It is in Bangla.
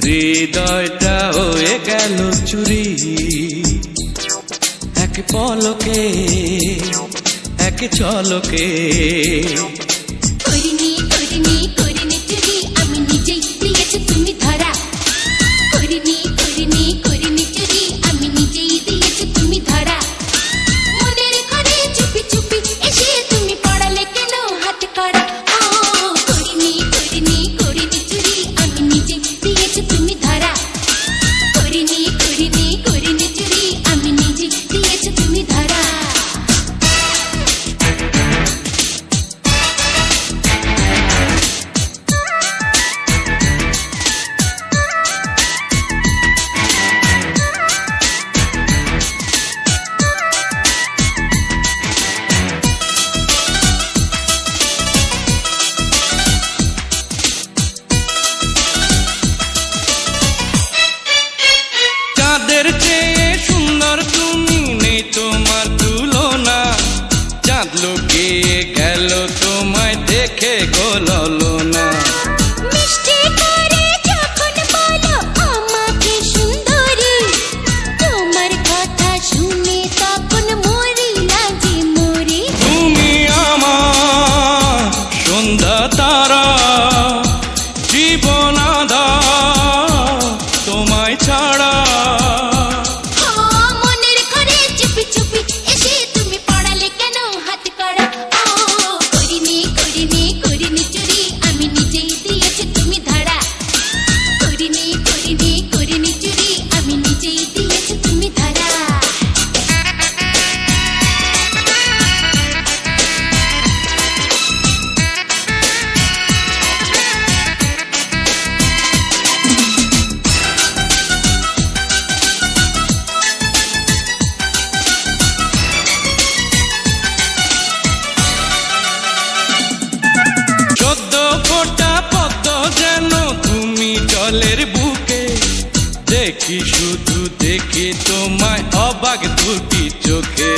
হৃদয়টা হয়ে গেল চুরি, এক পলকে এক চলকে। করিনি করিনি করিনি চুরি, আমি নিজেই দিয়েছি তুমি ধরা। করিনি করিনি করিনি চুরি, আমি নিজেই দিয়েছি তুমি ধরা। মনের ঘরে চুপি চুপি এসে তুমি পড়ালে কেন হাত করা। ও করিনি করিনি করিনি চুরি, আমি নিজেই দিয়েছি তুমি ধরা। করিনি করিনি করিনি চুরি, আমি নিজেই দিয়েছি তুমি ধরা। চাঁদের চেয়ে সুন্দর তুমি, নেই তোমার তুলনা। চাঁদ লুকিয়ে গেল তোমায় দেখে গললো না। মিষ্টি করে যখন বলো আমাকে সুন্দরী, তোমার কথা শুনে তখন মরি লাগে মরি। তুমি আমার সন্ধ্যা তারা, জীবন আধার তোমায় ছাড়া। মনের ঘরে চুপি চুপি এসে তুমি পড়ালে কেন হাত করা। ও করিনি করিনি করিনি চুরি, আমি নিজেই দিয়েছি তুমি ধরা। করিনি করিনি করিনি চুরি, আমি নিজেই দিয়েছি তুমি ধরা। সদ্য ফোটা পদ্ম যেন তুমি জলের বুকে। দেখি শুধু দেখি তোমায় অবাক দুটি চোখে।